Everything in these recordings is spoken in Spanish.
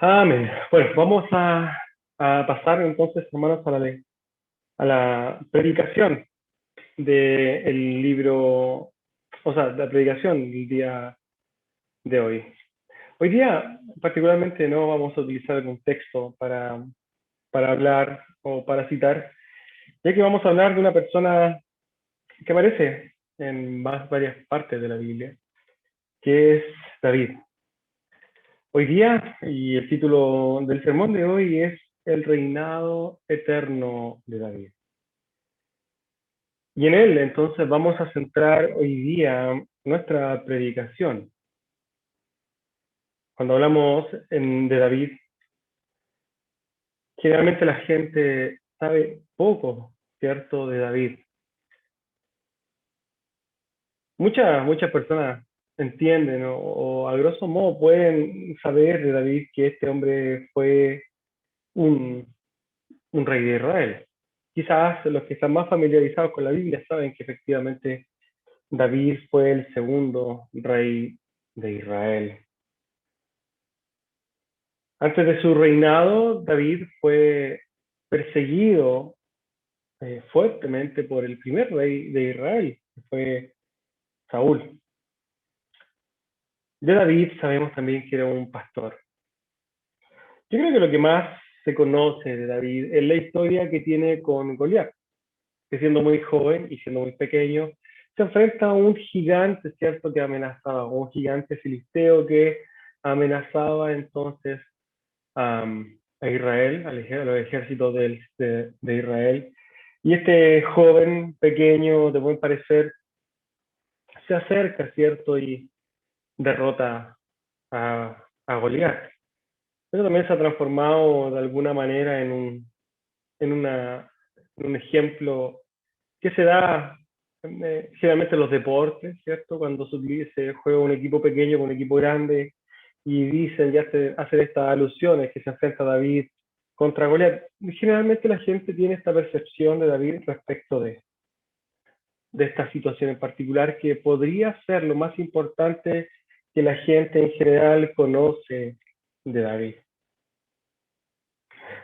Amén. Bueno, vamos a pasar entonces, hermanos, a la predicación del libro, o sea, la predicación del día de hoy. Hoy día, particularmente, no vamos a utilizar algún texto para hablar o para citar, ya que vamos a hablar de una persona que aparece en varias partes de la Biblia, que es David. Hoy día, y el título del sermón de hoy es El reinado eterno de David. Y en él, entonces, vamos a centrar hoy día nuestra predicación. Cuando hablamos de David, generalmente la gente sabe poco, ¿cierto?, de David. Muchas personas entienden o a grosso modo pueden saber de David que este hombre fue un, un rey de Israel. Quizás los que están más familiarizados con la Biblia saben que efectivamente David fue el segundo rey de Israel. Antes de su reinado, David fue perseguido fuertemente por el primer rey de Israel, que fue Saúl. De David sabemos también que era un pastor. Yo creo que lo que más se conoce de David es la historia que tiene con Goliat, que siendo muy joven y siendo muy pequeño, se enfrenta a un gigante, ¿cierto?, que amenazaba, un gigante filisteo que amenazaba entonces a Israel, a los ejércitos de Israel. Y este joven pequeño, de buen parecer, se acerca, ¿cierto? Y derrota a Goliat. Eso también se ha transformado de alguna manera en, una, en un ejemplo que se da generalmente en los deportes, ¿cierto? Cuando se juega un equipo pequeño con un equipo grande y dicen, ya se hacen estas alusiones que se enfrenta David contra Goliat. Generalmente la gente tiene esta percepción de David respecto de esta situación en particular, que podría ser lo más importante que la gente en general conoce de David.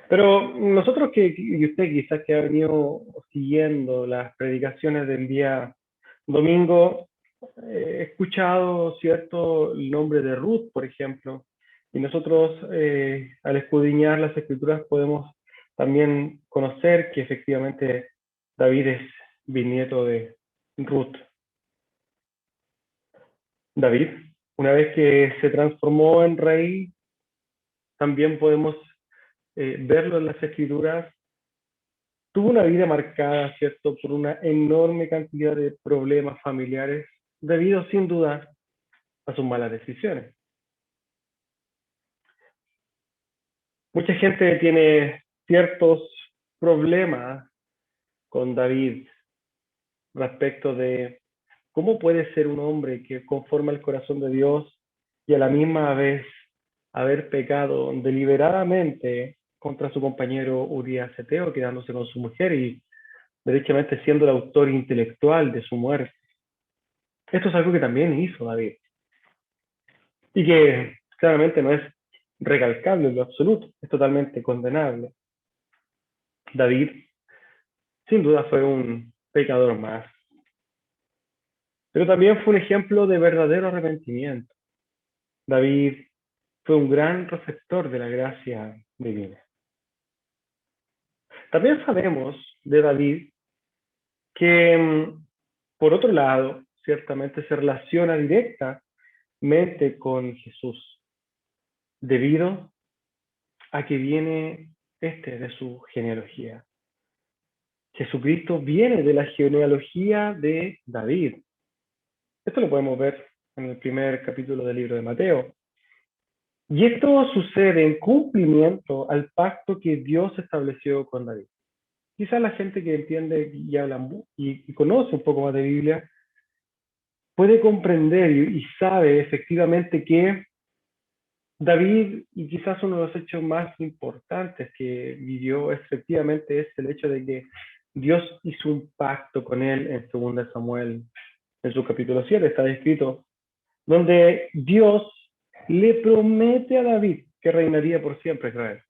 Pero nosotros y usted quizás que ha venido siguiendo las predicaciones del día domingo, he escuchado, ¿cierto?, el nombre de Ruth, por ejemplo, y nosotros al escudriñar las escrituras podemos también conocer que efectivamente David es bisnieto de Ruth. David, una vez que se transformó en rey, también podemos verlo en las escrituras, tuvo una vida marcada, ¿cierto?, por una enorme cantidad de problemas familiares, debido sin duda a sus malas decisiones. Mucha gente tiene ciertos problemas con David respecto de cómo puede ser un hombre que conforma el corazón de Dios y a la misma vez haber pecado deliberadamente contra su compañero Urías Eteo, quedándose con su mujer y derechamente siendo el autor intelectual de su muerte. Esto es algo que también hizo David y que claramente no es recalcable en lo absoluto, es totalmente condenable. David, sin duda, fue un pecador más, pero también fue un ejemplo de verdadero arrepentimiento. David fue un gran receptor de la gracia divina. También sabemos de David que, por otro lado, ciertamente se relaciona directamente con Jesús, debido a que viene de su genealogía. Jesucristo viene de la genealogía de David. Esto lo podemos ver en el primer capítulo del libro de Mateo. Y esto sucede en cumplimiento al pacto que Dios estableció con David. Quizás la gente que entiende y habla y conoce un poco más de Biblia puede comprender y sabe efectivamente que David, y quizás uno de los hechos más importantes que vivió efectivamente, es el hecho de que Dios hizo un pacto con él en 2 Samuel, en su capítulo 7, está escrito, donde Dios le promete a David que reinaría por siempre Israel,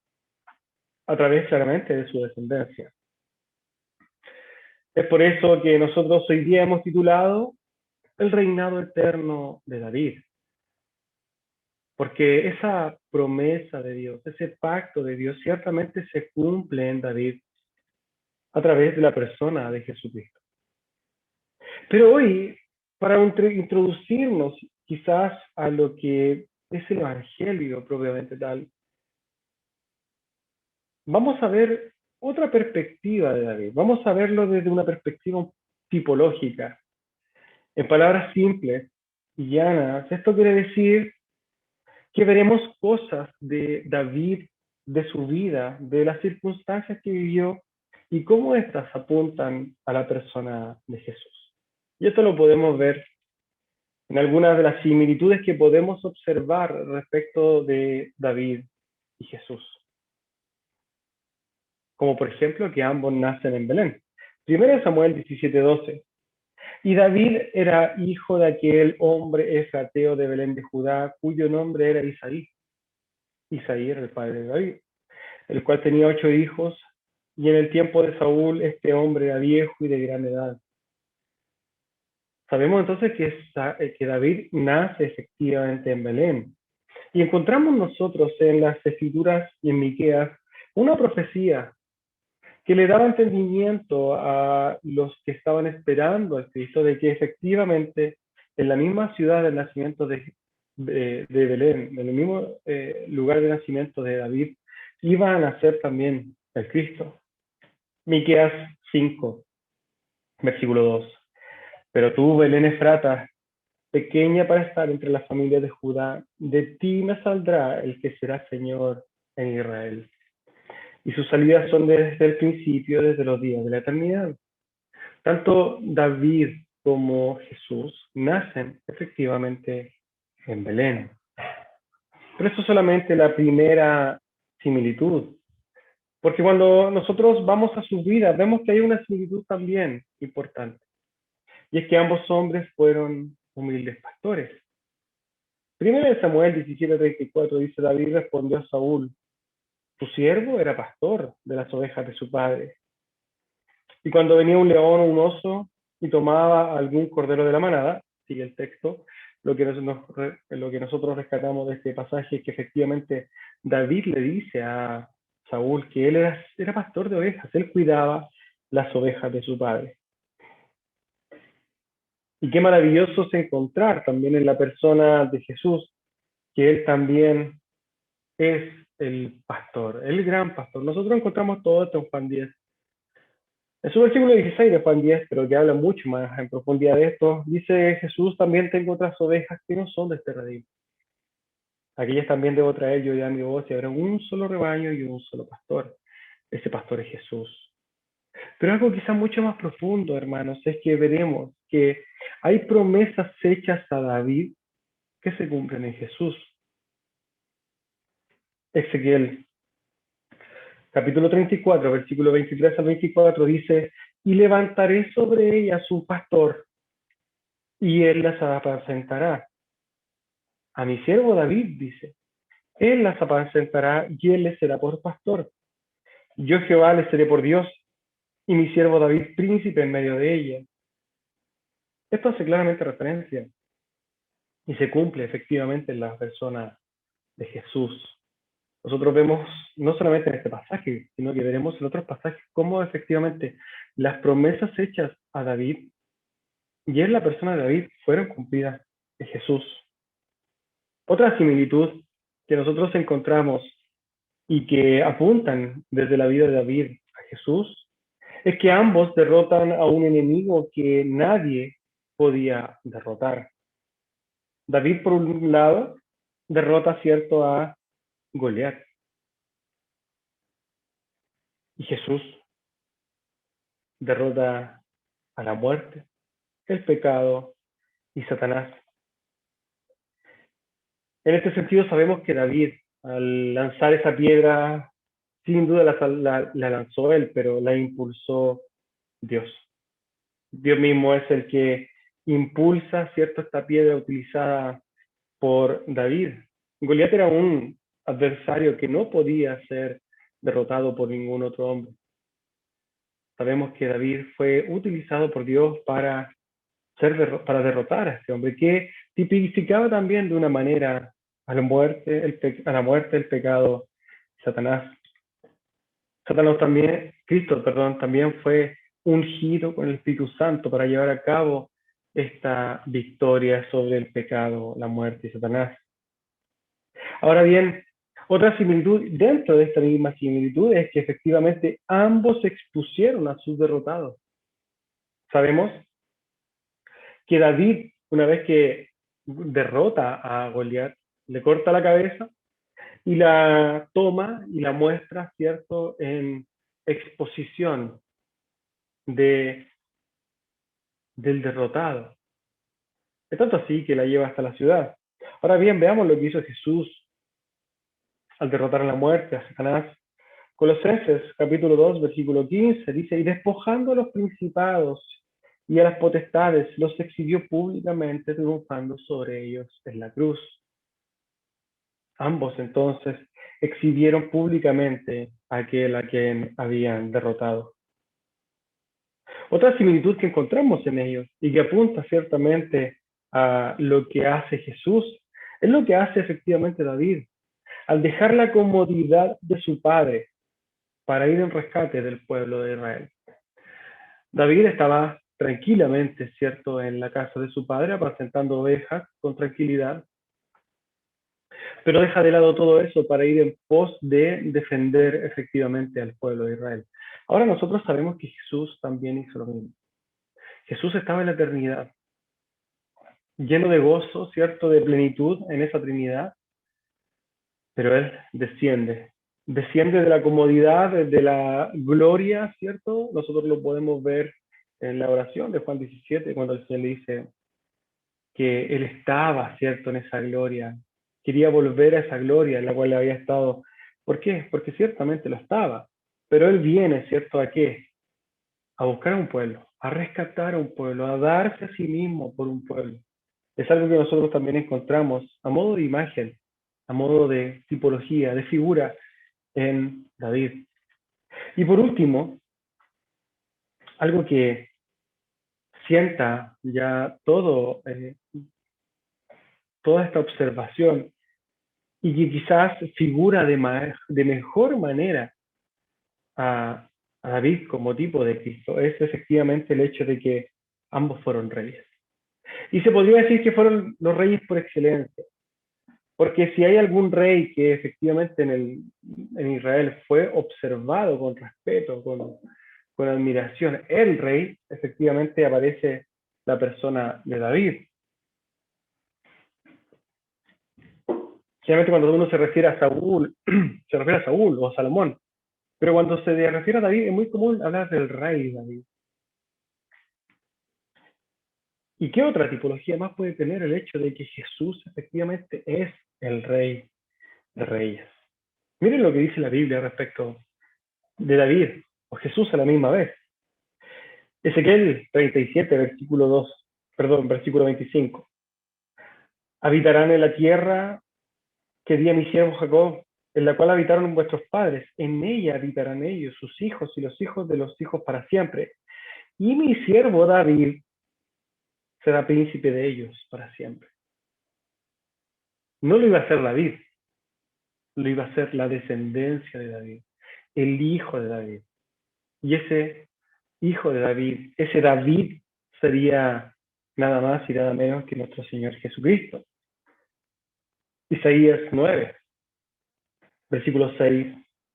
a través claramente de su descendencia. Es por eso que nosotros hoy día hemos titulado El reinado eterno de David, porque esa promesa de Dios, ese pacto de Dios ciertamente se cumple en David a través de la persona de Jesucristo. Pero hoy, para introducirnos quizás a lo que es el Evangelio propiamente tal, vamos a ver otra perspectiva de David. Vamos a verlo desde una perspectiva tipológica. En palabras simples y llanas, esto quiere decir que veremos cosas de David, de su vida, de las circunstancias que vivió y cómo éstas apuntan a la persona de Jesús. Y esto lo podemos ver en algunas de las similitudes que podemos observar respecto de David y Jesús. Como por ejemplo que ambos nacen en Belén. 1 Samuel 17:12. Y David era hijo de aquel hombre efrateo de Belén de Judá, cuyo nombre era Isaí. Isaí era el padre de David, el cual tenía 8 hijos, y en el tiempo de Saúl este hombre era viejo y de gran edad. Sabemos entonces que David nace efectivamente en Belén. Y encontramos nosotros en las Escrituras y en Miqueas una profecía que le daba entendimiento a los que estaban esperando al Cristo de que efectivamente en la misma ciudad del nacimiento de Belén, en el mismo lugar de nacimiento de David, iba a nacer también el Cristo. Miqueas 5, versículo 2. Pero tú, Belén Efrata, pequeña para estar entre las familias de Judá, de ti me saldrá el que será Señor en Israel. Y sus salidas son desde el principio, desde los días de la eternidad. Tanto David como Jesús nacen efectivamente en Belén. Pero eso es solamente la primera similitud. Porque cuando nosotros vamos a sus vidas, vemos que hay una similitud también importante. Y es que ambos hombres fueron humildes pastores. Primero de Samuel 17:34 dice: David respondió a Saúl: tu siervo era pastor de las ovejas de su padre. Y cuando venía un león o un oso y tomaba algún cordero de la manada, sigue el texto, lo que nosotros rescatamos de este pasaje es que efectivamente David le dice a Saúl que él era pastor de ovejas, él cuidaba las ovejas de su padre. Y qué maravilloso es encontrar también en la persona de Jesús que él también es el pastor, el gran pastor. Nosotros encontramos todo esto en Juan 10. En su versículo 16 de Juan 10, pero que habla mucho más en profundidad de esto, dice Jesús: también tengo otras ovejas que no son de este redil. Aquellas también debo traer yo ya mi voz, y habrá un solo rebaño y un solo pastor. Ese pastor es Jesús. Pero algo quizá mucho más profundo, hermanos, es que veremos que hay promesas hechas a David que se cumplen en Jesús. Ezequiel, capítulo 34, versículo 23 al 24, dice: y levantaré sobre ellas un pastor, y él las apacentará. A mi siervo David, dice, él las apacentará y él les será por pastor. Yo Jehová les seré por Dios, y mi siervo David príncipe en medio de ella. Esto hace claramente referencia y se cumple efectivamente en la persona de Jesús. Nosotros vemos, no solamente en este pasaje, sino que veremos en otros pasajes, cómo efectivamente las promesas hechas a David y en la persona de David fueron cumplidas en Jesús. Otra similitud que nosotros encontramos y que apuntan desde la vida de David a Jesús es que ambos derrotan a un enemigo que nadie podía derrotar. David, por un lado, derrota, cierto, a Goliat. Y Jesús derrota a la muerte, el pecado y Satanás. En este sentido sabemos que David, al lanzar esa piedra, sin duda la lanzó él, pero la impulsó Dios. Dios mismo es el que impulsa, ¿cierto?, esta piedra utilizada por David. Goliat era un adversario que no podía ser derrotado por ningún otro hombre. Sabemos que David fue utilizado por Dios para derrotar a este hombre, que tipificaba también de una manera a la muerte, el pecado, Satanás. Cristo, también fue ungido con el Espíritu Santo para llevar a cabo esta victoria sobre el pecado, la muerte y Satanás. Ahora bien, otra similitud dentro de esta misma similitud es que efectivamente ambos expusieron a sus derrotados. Sabemos que David, una vez que derrota a Goliat, le corta la cabeza y la toma y la muestra, ¿cierto?, en exposición del derrotado. Es tanto así que la lleva hasta la ciudad. Ahora bien, veamos lo que hizo Jesús al derrotar a la muerte, a Satanás. Colosenses capítulo 2, versículo 15, dice, y despojando a los principados y a las potestades, los exhibió públicamente, triunfando sobre ellos en la cruz. Ambos entonces exhibieron públicamente a aquel a quien habían derrotado. Otra similitud que encontramos en ellos y que apunta ciertamente a lo que hace Jesús, es lo que hace efectivamente David, al dejar la comodidad de su padre para ir en rescate del pueblo de Israel. David estaba tranquilamente, ¿cierto?, en la casa de su padre, apacentando ovejas con tranquilidad, pero deja de lado todo eso para ir en pos de defender efectivamente al pueblo de Israel. Ahora nosotros sabemos que Jesús también hizo lo mismo. Jesús estaba en la eternidad, lleno de gozo, ¿cierto?, de plenitud en esa Trinidad, pero Él desciende de la comodidad, de la gloria, ¿cierto? Nosotros lo podemos ver en la oración de Juan 17, cuando el Señor le dice que Él estaba, ¿cierto?, en esa gloria. Quería volver a esa gloria en la cual había estado. ¿Por qué? Porque ciertamente lo estaba. Pero Él viene, ¿cierto?, ¿a qué? A buscar a un pueblo, a rescatar a un pueblo, a darse a sí mismo por un pueblo. Es algo que nosotros también encontramos a modo de imagen, a modo de tipología, de figura en David. Y por último, algo que sienta ya toda esta observación y que quizás figura de mejor manera a David como tipo de Cristo, es efectivamente el hecho de que ambos fueron reyes. Y se podría decir que fueron los reyes por excelencia, porque si hay algún rey que efectivamente en Israel fue observado con respeto, con admiración, el rey, efectivamente aparece la persona de David. Generalmente cuando uno se refiere a Saúl, se refiere a Saúl o a Salomón, pero cuando se refiere a David es muy común hablar del rey David. ¿Y qué otra tipología más puede tener el hecho de que Jesús efectivamente es el rey de reyes? Miren lo que dice la Biblia respecto de David o Jesús a la misma vez. Ezequiel 37, versículo 25. Habitarán en la tierra que di a mi siervo Jacob, en la cual habitaron vuestros padres. En ella habitarán ellos, sus hijos y los hijos de los hijos para siempre. Y mi siervo David será príncipe de ellos para siempre. No lo iba a hacer David, lo iba a hacer la descendencia de David, el hijo de David. Y ese hijo de David, ese David sería nada más y nada menos que nuestro Señor Jesucristo. Isaías 9, versículo 6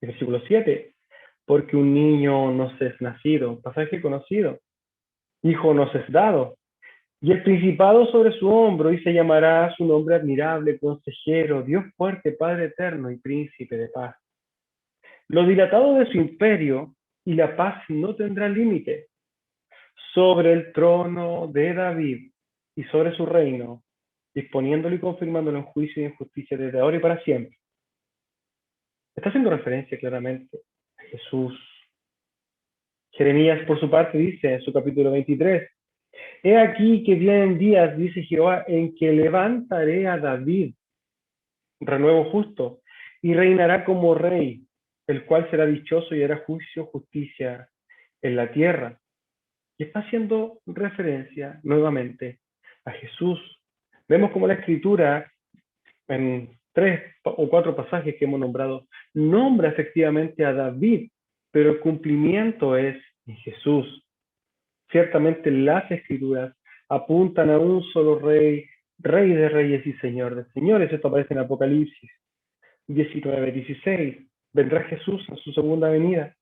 y versículo 7. Porque un niño nos es nacido, pasaje conocido, hijo nos es dado, y el principado sobre su hombro, y se llamará su nombre admirable, consejero, Dios fuerte, Padre eterno y príncipe de paz. Lo dilatado de su imperio y la paz no tendrá límite sobre el trono de David y sobre su reino, disponiéndolo y confirmándolo en juicio y en justicia desde ahora y para siempre. Está haciendo referencia claramente a Jesús. Jeremías, por su parte, dice en su capítulo 23, he aquí que vienen días, dice Jehová, en que levantaré a David, renuevo justo, y reinará como rey, el cual será dichoso y hará juicio, justicia en la tierra. Y está haciendo referencia nuevamente a Jesús. Vemos como la Escritura, en 3 o 4 pasajes que hemos nombrado, nombra efectivamente a David, pero el cumplimiento es en Jesús. Ciertamente las Escrituras apuntan a un solo rey, rey de reyes y señor de señores. Esto aparece en Apocalipsis 19:16. Vendrá Jesús en su segunda venida,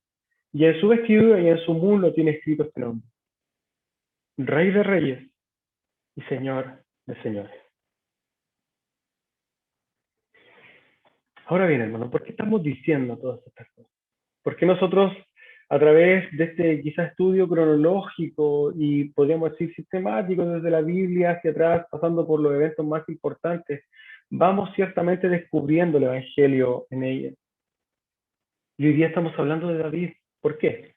y en su vestidura y en su muslo tiene escrito este nombre: Rey de reyes y Señor de señores. Ahora bien, hermano, ¿por qué estamos diciendo todas estas cosas? Porque nosotros, a través de este quizás estudio cronológico y podríamos decir sistemático desde la Biblia hacia atrás, pasando por los eventos más importantes, vamos ciertamente descubriendo el Evangelio en ella? Y hoy día estamos hablando de David. ¿Por qué?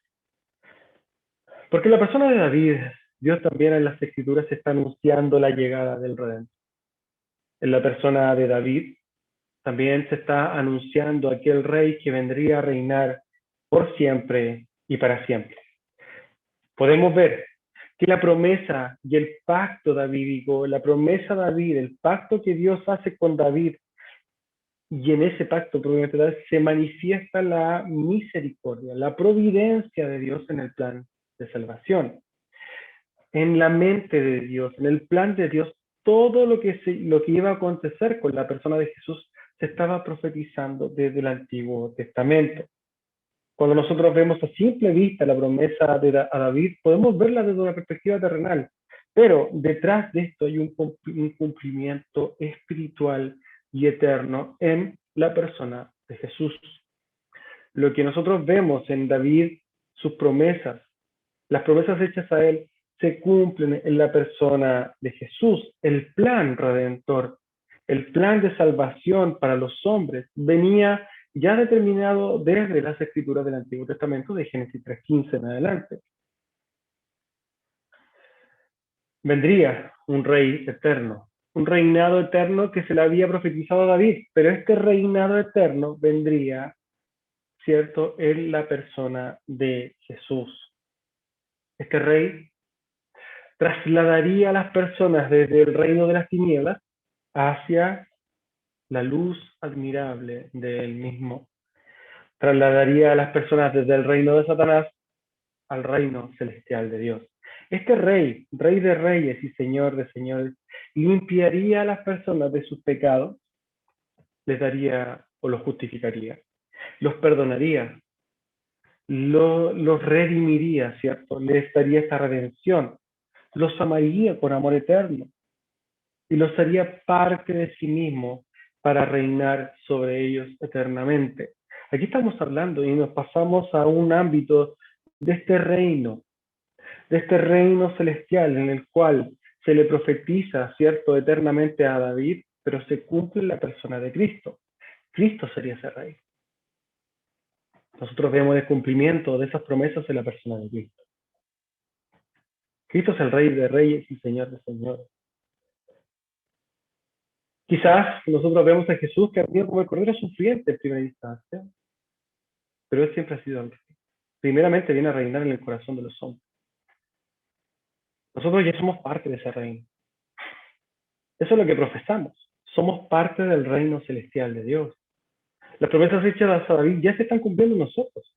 Porque en la persona de David, Dios también en las Escrituras está anunciando la llegada del Redentor. En la persona de David también se está anunciando aquel rey que vendría a reinar por siempre y para siempre. Podemos ver que la promesa y el pacto davídico, la promesa de David, el pacto que Dios hace con David, y en ese pacto se manifiesta la misericordia, la providencia de Dios en el plan de salvación. En la mente de Dios, en el plan de Dios, todo lo que iba a acontecer con la persona de Jesús se estaba profetizando desde el Antiguo Testamento. Cuando nosotros vemos a simple vista la promesa a David, podemos verla desde una perspectiva terrenal, pero detrás de esto hay un cumplimiento espiritual y eterno en la persona de Jesús. Lo que nosotros vemos en David, sus promesas, las promesas hechas a él, se cumplen en la persona de Jesús. El plan redentor, el plan de salvación para los hombres venía ya determinado desde las Escrituras del Antiguo Testamento, de Génesis 3:15 en adelante. Vendría un rey eterno, un reinado eterno que se le había profetizado a David, pero este reinado eterno vendría, ¿cierto?, en la persona de Jesús. Este rey trasladaría a las personas desde el reino de las tinieblas hacia la luz admirable de él mismo. Trasladaría a las personas desde el reino de Satanás al reino celestial de Dios. Este rey, rey de reyes y señor de señores, limpiaría a las personas de sus pecados, les daría o los justificaría, los perdonaría, los redimiría, ¿cierto? Les daría esta redención, los amaría con amor eterno y los haría parte de sí mismo para reinar sobre ellos eternamente. Aquí estamos hablando y nos pasamos a un ámbito de este reino celestial en el cual se le profetiza, ¿cierto?, eternamente a David, pero se cumple en la persona de Cristo. Cristo sería ese rey. Nosotros vemos el cumplimiento de esas promesas en la persona de Cristo. Cristo es el Rey de reyes y Señor de señores. Quizás nosotros vemos a Jesús que ha venido como el Cordero sufriente en primera instancia, pero Él siempre ha sido el Rey. Primeramente viene a reinar en el corazón de los hombres. Nosotros ya somos parte de ese reino. Eso es lo que profesamos. Somos parte del reino celestial de Dios. Las promesas hechas a David ya se están cumpliendo en nosotros.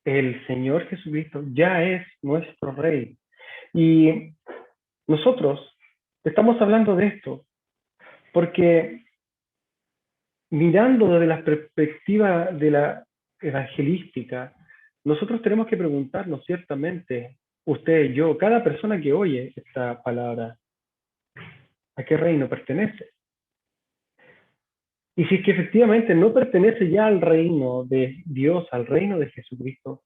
El Señor Jesucristo ya es nuestro Rey. Y nosotros estamos hablando de esto porque mirando desde la perspectiva de la evangelística, nosotros tenemos que preguntarnos ciertamente, usted, yo, cada persona que oye esta palabra, ¿a qué reino pertenece? Y si es que efectivamente no pertenece ya al reino de Dios, al reino de Jesucristo,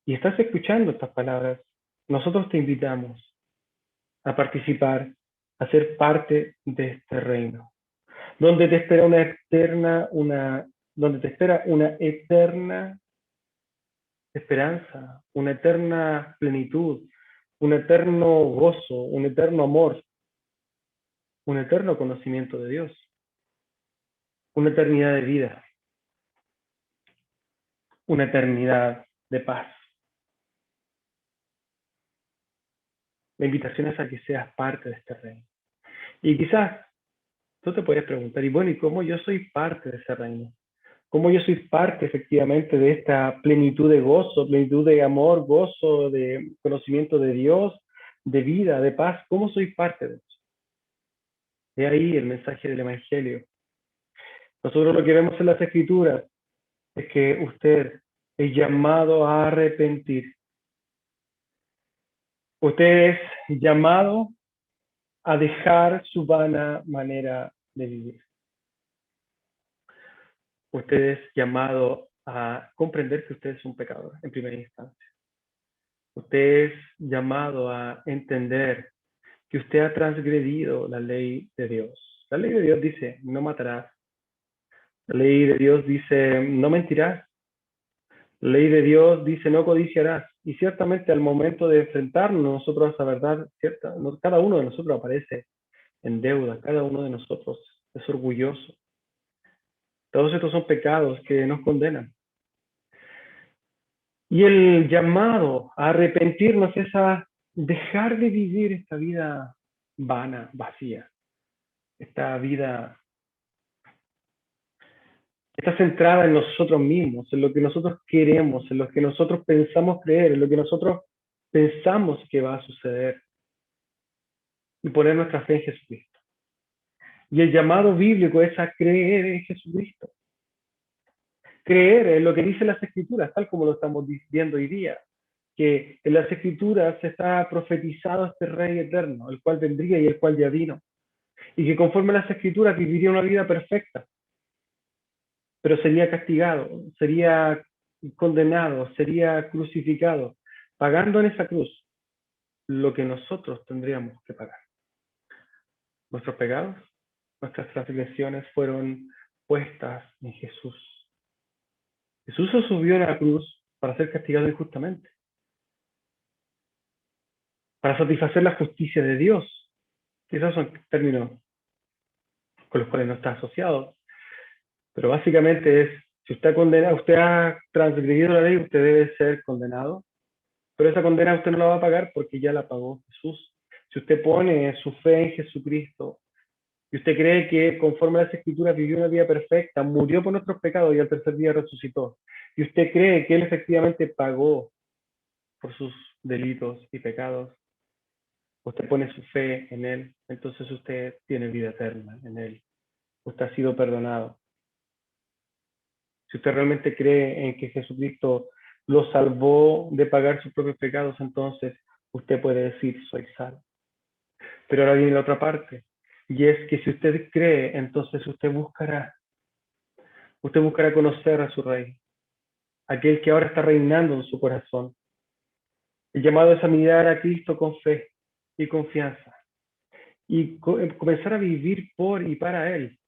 y estás escuchando estas palabras, nosotros te invitamos a participar, a ser parte de este reino, donde te espera donde te espera una eterna esperanza, una eterna plenitud, un eterno gozo, un eterno amor, un eterno conocimiento de Dios. una eternidad de vida, una eternidad de paz. La invitación es a que seas parte de este reino. Y quizás tú te puedes preguntar, y bueno, ¿y cómo yo soy parte de ese reino? ¿Cómo yo soy parte efectivamente de esta plenitud de gozo, plenitud de amor, gozo, de conocimiento de Dios, de vida, de paz? ¿Cómo soy parte de eso? De ahí el mensaje del Evangelio. Nosotros lo que vemos en las Escrituras es que usted es llamado a arrepentir. Usted es llamado a dejar su vana manera de vivir. Usted es llamado a comprender que usted es un pecador en primera instancia. Usted es llamado a entender que usted ha transgredido la ley de Dios. La ley de Dios dice, no matarás. La ley de Dios dice, no mentirás. La ley de Dios dice, no codiciarás. Y ciertamente al momento de enfrentarnos nosotros a esa verdad, cierta, cada uno de nosotros aparece en deuda, cada uno de nosotros es orgulloso. Todos estos son pecados que nos condenan. Y el llamado a arrepentirnos es a dejar de vivir esta vida vana, vacía, esta vida que está centrada en nosotros mismos, en lo que nosotros queremos, en lo que nosotros pensamos creer, en lo que nosotros pensamos que va a suceder, y poner nuestra fe en Jesucristo. Y el llamado bíblico es a creer en Jesucristo. Creer en lo que dicen las Escrituras, tal como lo estamos viendo hoy día, que en las Escrituras está profetizado este Rey eterno, el cual vendría y el cual ya vino, y que conforme a las Escrituras viviría una vida perfecta, pero sería castigado, sería condenado, sería crucificado, pagando en esa cruz lo que nosotros tendríamos que pagar. Nuestros pecados, nuestras transgresiones fueron puestas en Jesús. Jesús se subió a la cruz para ser castigado injustamente, para satisfacer la justicia de Dios. Esos son términos con los cuales no está asociado, pero básicamente es, si usted condena, usted ha transgredido la ley, usted debe ser condenado, pero esa condena usted no la va a pagar porque ya la pagó Jesús. Si usted pone su fe en Jesucristo y usted cree que conforme a las Escrituras vivió una vida perfecta, murió por nuestros pecados y al tercer día resucitó, y usted cree que Él efectivamente pagó por sus delitos y pecados, usted pone su fe en Él, entonces usted tiene vida eterna en Él. Usted ha sido perdonado. Si usted realmente cree en que Jesucristo lo salvó de pagar sus propios pecados, entonces usted puede decir, soy salvo. Pero ahora viene la otra parte, y es que si usted cree, entonces usted buscará conocer a su Rey, aquel que ahora está reinando en su corazón. El llamado es a mirar a Cristo con fe y confianza, y comenzar a vivir por y para Él,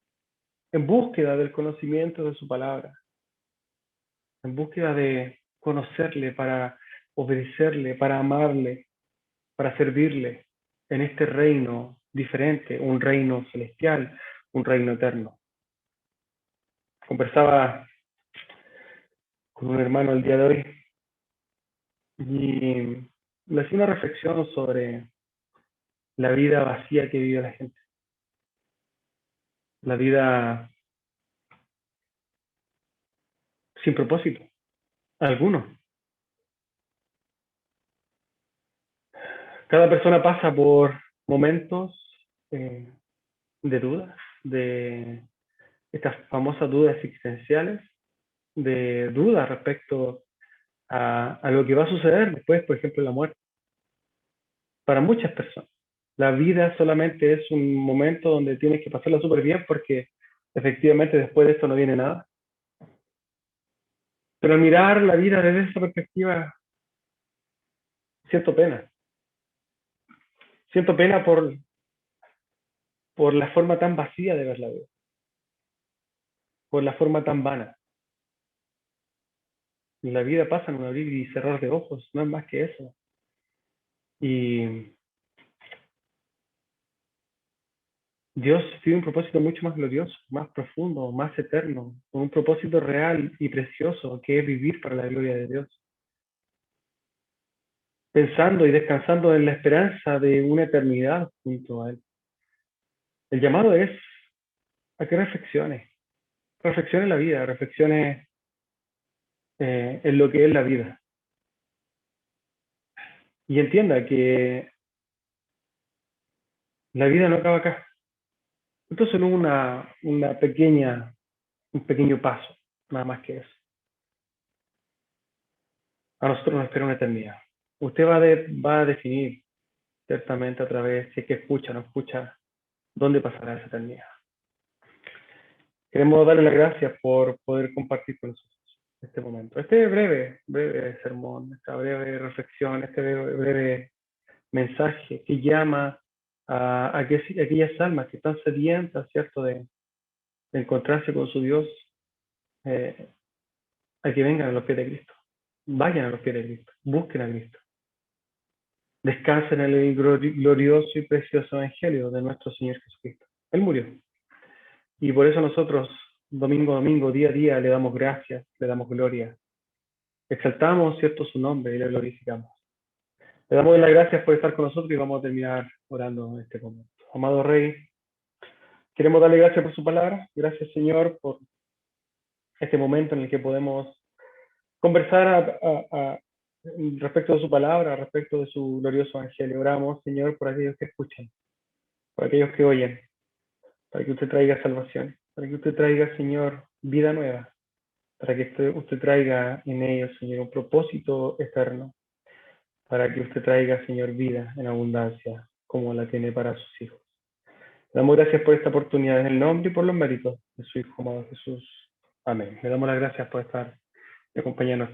en búsqueda del conocimiento de su palabra, en búsqueda de conocerle, para obedecerle, para amarle, para servirle en este reino diferente, un reino celestial, un reino eterno. Conversaba con un hermano el día de hoy y le hacía una reflexión sobre la vida vacía que vive la gente, la vida sin propósito, alguno. Cada persona pasa por momentos eh, de dudas, de estas famosas dudas existenciales, de dudas respecto a lo que va a suceder después, por ejemplo, la muerte. Para muchas personas, la vida solamente es un momento donde tienes que pasarla súper bien porque efectivamente después de esto no viene nada. Pero al mirar la vida desde esa perspectiva, siento pena. Siento pena por la forma tan vacía de ver la vida, por la forma tan vana. La vida pasa en un abrir y cerrar de ojos, no es más que eso. Y Dios tiene un propósito mucho más glorioso, más profundo, más eterno, con un propósito real y precioso que es vivir para la gloria de Dios, pensando y descansando en la esperanza de una eternidad junto a Él. El llamado es a que reflexione la vida, reflexione en lo que es la vida y entienda que la vida no acaba acá. Esto es solo un pequeño paso, nada más que eso. A nosotros nos espera una eternidad. Usted va a definir ciertamente a través, si es que escucha o no escucha, dónde pasará esa eternidad. Queremos darle las gracias por poder compartir con nosotros este momento, este breve sermón, esta breve reflexión, este breve mensaje que llama a aquellas almas que están sedientas, ¿cierto?, de encontrarse con su Dios, eh, a que vengan a los pies de Cristo. Vayan a los pies de Cristo, busquen a Cristo. Descansen en el glorioso y precioso Evangelio de nuestro Señor Jesucristo. Él murió. Y por eso nosotros, domingo a domingo, día a día, le damos gracias, le damos gloria. Exaltamos, ¿cierto?, su nombre y le glorificamos. Le damos las gracias por estar con nosotros y vamos a terminar orando en este momento. Amado Rey, queremos darle gracias por su palabra. Gracias, Señor, por este momento en el que podemos conversar respecto de su palabra, respecto de su glorioso evangelio. Oramos, Señor, por aquellos que escuchan, por aquellos que oyen, para que usted traiga salvación, para que usted traiga, Señor, vida nueva, para que usted traiga en ellos, Señor, un propósito eterno, para que usted traiga, Señor, vida en abundancia, como la tiene para sus hijos. Le damos gracias por esta oportunidad en el nombre y por los méritos de su Hijo amado Jesús. Amén. Le damos las gracias por estar y acompañarnos.